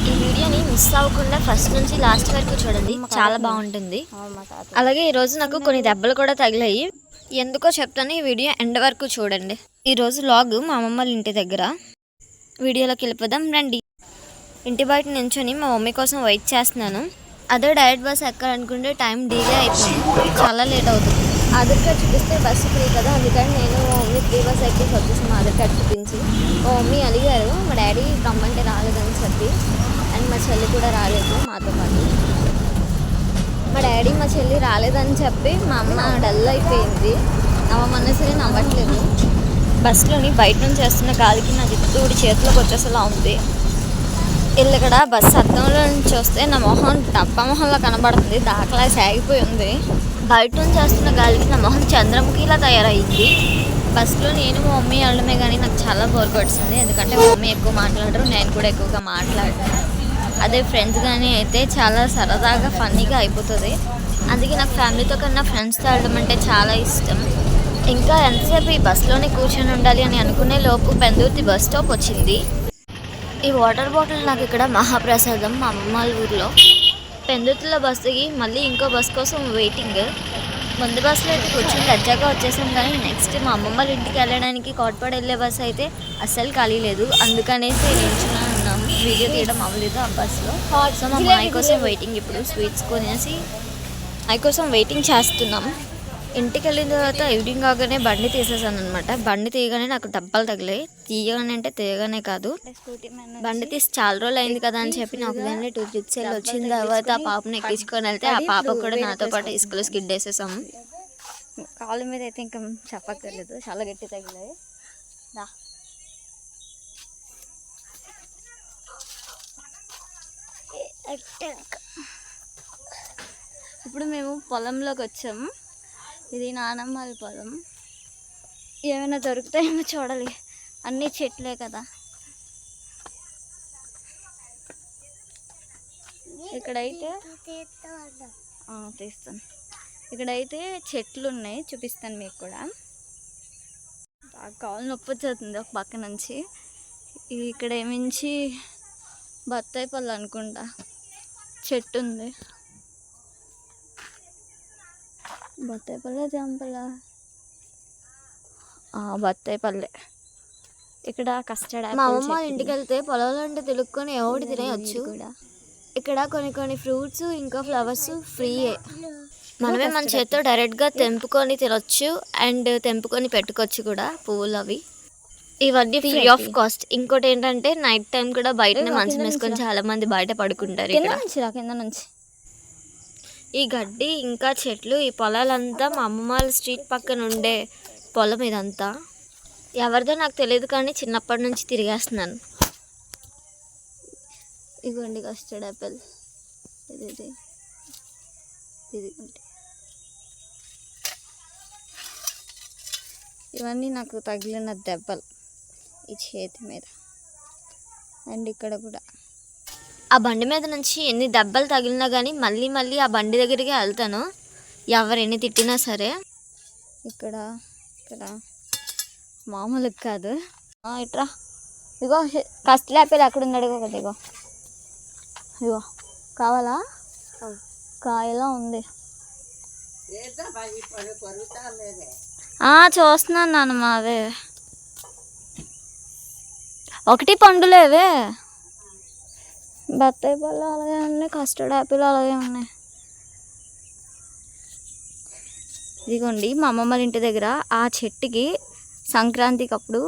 ఈ వీడియోని మిస్ అవ్వకుండా ఫస్ట్ నుంచి లాస్ట్ వరకు చూడండి, చాలా బాగుంటుంది. అలాగే ఈరోజు నాకు కొన్ని దెబ్బలు కూడా తగిలాయి, ఎందుకో చెప్తాను. ఈ వీడియో ఎండ్ వరకు చూడండి. ఈరోజు వ్లాగ్ మా అమ్మమ్మ వాళ్ళ ఇంటి దగ్గర. వీడియోలోకి వెళ్ళిపోదాం రండి. ఇంటి బయట నించొని మా మమ్మీ కోసం వెయిట్ చేస్తున్నాను. అదే డైరెక్ట్ బస్ ఎక్కాలనుకుంటే టైం డిలే అయిపోయింది, చాలా లేట్ అవుతుంది. ఆధార్ కార్డ్ చూపిస్తే బస్సు ఫ్రీ కదా, అందుకని నేను మా మమ్మీ ఫ్రీ బస్ ఎక్కేసి వచ్చేసాను ఆధార్ కార్డ్ చూపించి. మా మమ్మీ అడిగారు మా డాడీ రమ్మంటే రాలేదని చెప్పి, అండ్ మా చెల్లి కూడా రాలేదు మాతో పాటు. మా డాడీ మా చెల్లి రాలేదని చెప్పి మా అమ్మ డల్ అయిపోయింది, నవ్వమన్నా సరే నవ్వట్లేదు. బస్సులోని బయట నుంచి వేస్తున్న గాలికి నా జుట్టు చేతిలోకి వచ్చేసేలా ఉంది. వీళ్ళు ఇక్కడ బస్సు అద్దంలో నుంచి వస్తే నా మొహం డబ్బా మొహంలో కనబడుతుంది, దాఖలా సాగిపోయి ఉంది. బయట నుంచి వస్తున్న గాలికి నా మొహం చంద్రముఖిలా తయారయ్యింది. బస్సులో నేను మా మమ్మీ వెళ్ళడమే కానీ నాకు చాలా బోర్ కొడుతుంది, ఎందుకంటే మా మమ్మీ ఎక్కువ మాట్లాడరు, నేను కూడా ఎక్కువగా మాట్లాడతాను. అదే ఫ్రెండ్స్ కానీ అయితే చాలా సరదాగా ఫన్నీగా అయిపోతుంది. అందుకే నాకు ఫ్యామిలీతో కన్నా ఫ్రెండ్స్తో వెళ్ళడం అంటే చాలా ఇష్టం. ఇంకా ఎంతసేపు ఈ బస్సులోనే కూర్చొని ఉండాలి అని అనుకునే లోపు పెందుర్తి బస్ స్టాప్ వచ్చింది. ఈ వాటర్ బాటిల్ నాకు ఇక్కడ మహాప్రసాదం. మా అమ్మమ్మ వాళ్ళ ఊరిలో పెందుర్తిలో బస్ దిగి మళ్ళీ ఇంకో బస్ కోసం వెయిటింగ్. ముందు బస్సులో అయితే కూర్చొని లజ్జాగా వచ్చేసాం, కానీ నెక్స్ట్ మా అమ్మమ్మ వాళ్ళ ఇంటికి వెళ్ళడానికి కోటపాడు వెళ్ళే బస్సు అయితే అస్సలు ఖాళీ లేదు, అందుకనేసి నిల్చుని ఉన్నాము. వీడియో తీయడం అవ్వలేదు ఆ బస్సులో. సో మా మాయ కోసం వెయిటింగ్. ఇప్పుడు స్వీట్స్ కొనేసి మాయ కోసం వెయిటింగ్ చేస్తున్నాం. ఇంటికి వెళ్ళిన తర్వాత ఈవినింగ్ కాగానే బండి తీసేసాను అనమాట. బండి తీయగానే నాకు దెబ్బలు తగిలాయి. తీయగానే అంటే తీయగానే కాదు, బండి తీసి చాలా రోజులు అయింది కదా అని చెప్పి నాకు దాన్ని 2 ట్రిప్స్ వెళ్ళి వచ్చిన తర్వాత ఆ పాపను ఎక్కించుకొని వెళ్తే ఆ పాప కూడా నాతో పాటు ఇసుకలో స్కిడ్ వేసేసాము. కాళ్ళ మీద అయితే ఇంకా చెప్పక్కర్లేదు, చాలా గట్టి తగిలాయి. ఇప్పుడు మేము పొలంలోకి వచ్చాము. ఇది నానమ్మ వాళ్ళ పొలం. ఏమైనా దొరుకుతాయేమో చూడాలి, అన్నీ చెట్లే కదా. ఇక్కడైతే తీస్తాను. ఇక్కడైతే చెట్లు ఉన్నాయి, చూపిస్తాను మీకు కూడా. బాగా కాళ్ళు నొప్పి వచ్చేస్తుంది ఒక పక్క నుంచి. ఇక్కడ ఏమించి బత్తాయి పళ్ళు అనుకుంటా చెట్టు ఉంది. బత్తాయి పళ్ళ జాంపల బత్తాయి పళ్ళే. ఇక్కడ కస్టర్డ్ మా అమ్మ ఇంటికి వెళ్తే పొలంలో అంటే తెలుసుకొని ఎవటి తినేయచ్చు కూడా. ఇక్కడ కొన్ని ఫ్రూట్స్ ఇంకా ఫ్లవర్స్ ఫ్రీయే, మనమే మన చేతితో డైరెక్ట్గా తెంపుకొని తినొచ్చు అండ్ తెంపుకొని పెట్టుకోవచ్చు కూడా పువ్వులు అవి. ఇవన్నీ ఫ్రీ ఆఫ్ కాస్ట్. ఇంకోటి ఏంటంటే నైట్ టైం కూడా బయటనే మంచం వేసుకొని చాలా మంది బయట పడుకుంటారు. కింద నుంచి ఈ గడ్డి ఇంకా చెట్లు, ఈ పొలాలంతా మా అమ్మమ్మ వాళ్ళ స్ట్రీట్ పక్కన ఉండే పొలం ఇదంతా. ఎవరిదో నాకు తెలియదు కానీ చిన్నప్పటి నుంచి తిరిగేస్తున్నాను. ఇదిగోండి కస్టర్డ్ యాపిల్, ఇది ఇవన్నీ నాకు తగిలిన దెబ్బలు ఈ చేతి మీద అండ్ ఇక్కడ కూడా. ఆ బండి మీద నుంచి ఎన్ని దెబ్బలు తగిలినా కానీ మళ్ళీ ఆ బండి దగ్గరికి వెళ్తాను, ఎవరు ఎన్ని తిట్టినా సరే. ఇక్కడ మామూలు కాదు. ఇట్రా, ఇగో కస్టర్డ్ యాపిల్ అక్కడ ఉన్నాడు ఒకటి. ఇగో కావాలా? కాయలా ఉంది. చూస్తున్నాను నాన్న, మావే ఒకటి పండులేవే. బత్తాయి పళ్ళు అలాగే ఉన్నాయి, కస్టర్డ్ యాపిల్ అలాగే ఉన్నాయి. ఇదిగోండి మా అమ్మమ్మ ఇంటి దగ్గర ఆ చెట్టుకి సంక్రాంతికి అప్పుడు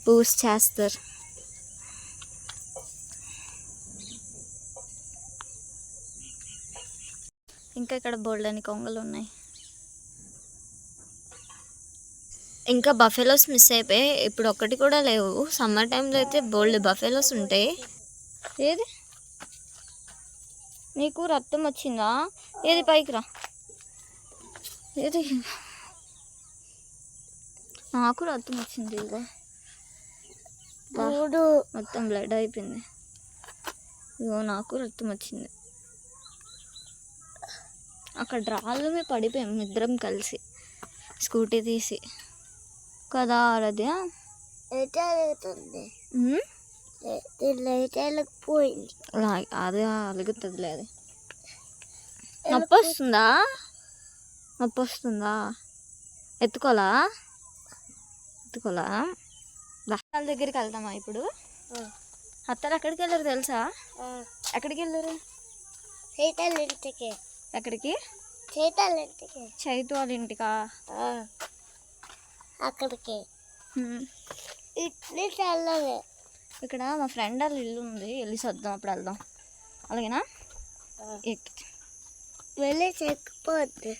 పూజ చేస్తారు. ఇంకా ఇక్కడ బోల్డని కొంగలు ఉన్నాయి. ఇంకా బఫెలోస్ మిస్ అయిపోయి ఇప్పుడు ఒక్కటి కూడా లేవు. సమ్మర్ టైంలో అయితే బోల్డ్ బఫెలోస్ ఉంటాయి. ఏది నీకు రక్తం వచ్చిందా? ఏది పైకి రా. ఏది నాకు రక్తం వచ్చింది. ఇదిగో మొత్తం బ్లడ్ అయిపోయింది. ఇదిగో నాకు రక్తం వచ్చింది. అక్కడ రాళ్ళ మీద పడిపోయాం ఇద్దరం కలిసి స్కూటీ తీసి కదా. ఆరాధ్య పోయింది. అదే అలుగుతుందిలే. అది నొప్పి వస్తుందా? నొప్పి వస్తుందా? ఎత్తుకోలా వాళ్ళ దగ్గరికి వెళ్దామా ఇప్పుడు? అత్తలు ఎక్కడికి వెళ్ళారు తెలుసా? ఎక్కడికి వెళ్ళారు? ఇంటికి. ఎక్కడికి? ఇంటికి. చైతు వాళ్ళ ఇంటికా? అక్కడికి. ఇట్లే చల్లవే. ఇక్కడ మా ఫ్రెండ్ వాళ్ళ ఇల్లు ఉంది, వెళ్ళి వద్దాం. అప్పుడు వెళ్దాం. అలాగేనా? వెళ్ళి చెక్కిపోద్ది.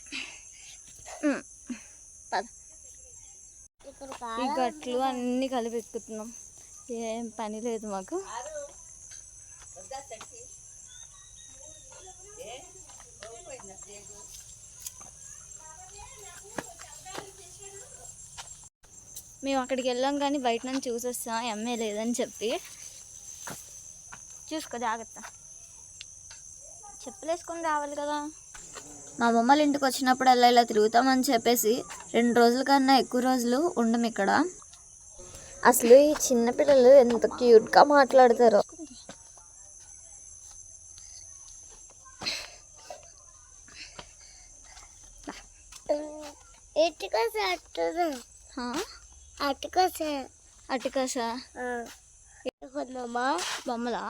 పద. ఈ గట్లు అన్నీ కలిపి ఎక్కుతున్నాం. ఏం పని లేదు మాకు. మేము అక్కడికి వెళ్ళాం కానీ బయట నుంచి చూసొస్తాం ఎమ్మె లేదని చెప్పి. చూసుకో జాగ్రత్త, చెప్పులేసుకొని రావాలి కదా. మా అమ్మమ్మల ఇంటికి వచ్చినప్పుడు ఇలా తిరుగుతామని చెప్పేసి 2 రోజుల కన్నా ఎక్కువ రోజులు ఉండం ఇక్కడ. అసలు ఈ చిన్నపిల్లలు ఎంత క్యూట్గా మాట్లాడతారో. అటుకాసా బొమ్మలా?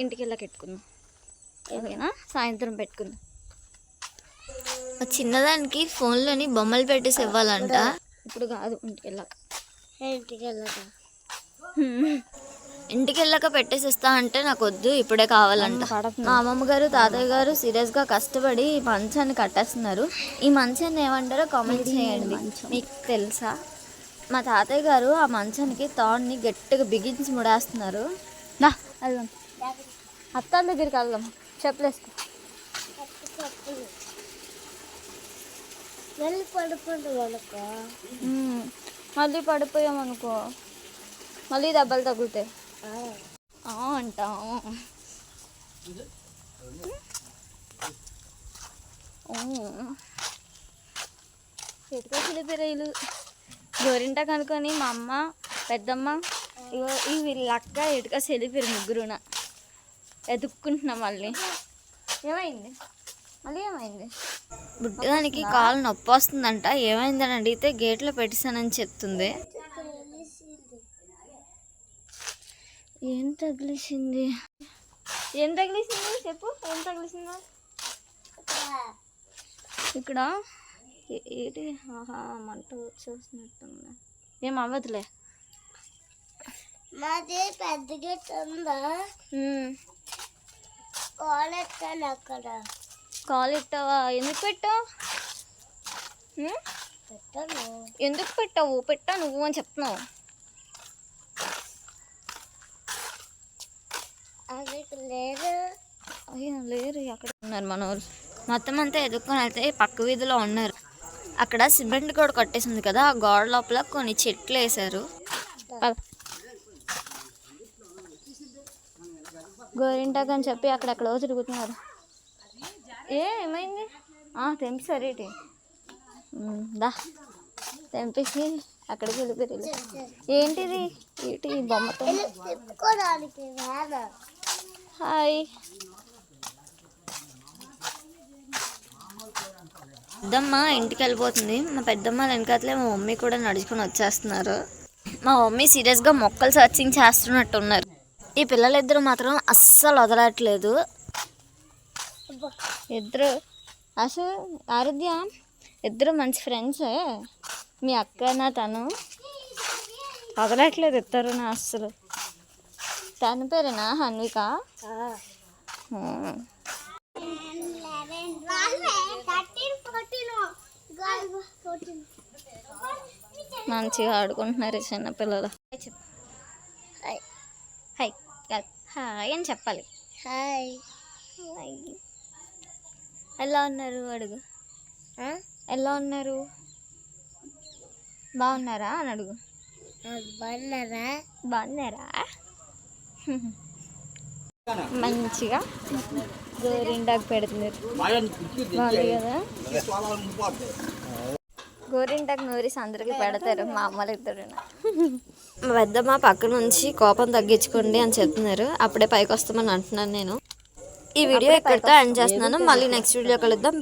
ఇంటికి వెళ్ళాక పెట్టుకుందాం. ఓకేనా? సాయంత్రం పెట్టుకుందాం. చిన్నదానికి ఫోన్లోని బొమ్మలు పెట్టేసి ఇవ్వాలంట. ఇప్పుడు కాదు, ఇంటికి వెళ్ళాక పెట్టేసిస్తా అంటే నాకు వద్దు, ఇప్పుడే కావాలంట. మా అమ్మమ్మ గారు తాతయ్య గారు సీరియస్గా కష్టపడి ఈ మంచాన్ని కట్టేస్తున్నారు. ఈ మంచాన్ని ఏమంటారో కామెంట్ చేయండి, మీకు తెలుసా? మా తాతయ్య గారు ఆ మంచానికి తాడుని గట్టిగా బిగించి ముడేస్తున్నారు. నా వెళ్దాం, అత్తాల దగ్గరికి వెళ్దాం. చెప్పలేసుకో. మళ్ళీ పడిపోయామనుకో మళ్ళీ దెబ్బలు తగులుతాయి అంటాం. ఎటుకో చిలిపిరైలు గోరింట కనుకొని మా అమ్మ పెద్దమ్మ ఈ వీళ్ళ అక్క ఎటుక సెలిపిరు ముగ్గురున ఎదుక్కుంటున్నాం. మళ్ళీ ఏమైంది? బుడ్డదానికి కాలు నొప్పి వస్తుందంట. ఏమైందని అడిగితే గేట్లో పెట్టేశానని చెప్తుంది. ఏం తగిలిసింది చెప్పు. ఏం తగిలిసిందో ఇక్కడ? ఏంటి? మంట వచ్చేస్తున్నట్టుంది. ఏం అవ్వదులే. మాది పెద్ద గేట్ ఉందా? కాలెట్టాను అక్కడ. కాలు పెట్టావా? ఎందుకు పెట్టావు? ఎందుకు పెట్టావు? పెట్టా నువ్వు అని చెప్తున్నావు. లేరు అక్కడ ఉన్నారు మన వాళ్ళు. మొత్తం అంతా ఎదుర్కొని వెళ్తే పక్క వీధిలో ఉన్నారు. అక్కడ సిమెంట్ గోడ కట్టేసింది కదా, ఆ గోడ లోపల కొన్ని చెట్లు వేశారు. గోరింటాకు అని చెప్పి అక్కడెక్కడో తిరుగుతున్నారు. ఏమైంది? తెంపిసారేటి? దా తెంపేసి అక్కడికి వెళ్ళిపోయి. ఏంటిది? ఏంటి బొమ్మతో? హాయ్. పెద్దమ్మ ఇంటికి వెళ్ళిపోతుంది. మా పెద్దమ్మ వెనకాతలే మా మమ్మీ కూడా నడుచుకొని వచ్చేస్తున్నారు. మా మమ్మీ సీరియస్గా మొక్కలు సర్చింగ్ చేస్తున్నట్టున్నారు. ఈ పిల్లలిద్దరు మాత్రం అస్సలు వదలట్లేదు. ఇద్దరు అసలు ఆరుద్య ఇద్దరు మంచి ఫ్రెండ్సే. మీ అక్కనా తను వదలట్లేదు ఇద్దరు నా అస్సలు. తన పేరేనా హన్విక? మంచిగా ఆడుకుంటున్నారు చిన్నపిల్లలు. హాయ్ హాయ్ హాయ్ అని చెప్పాలి. హాయ్. ఎలా ఉన్నారు అడుగు. ఎలా ఉన్నారు? బాగున్నారా అని అడుగు. బాగున్నారా? మంచిగా గోరింటాకు పెడుతున్నారు. బాగుంది కదా? గోరింటాకు నూరిసి అందరికి పెడతారు మా అమ్మలు ఇద్దరు. మా పెద్దమ్మ పక్క నుంచి కోపం తగ్గించుకోండి అని చెప్తున్నారు. అప్పుడే పైకి వస్తామని అంటున్నాను నేను. ఈ వీడియో ఇక్కడితో ఎండ్ చేస్తున్నాను. మళ్ళీ నెక్స్ట్ వీడియో కలుద్దాం.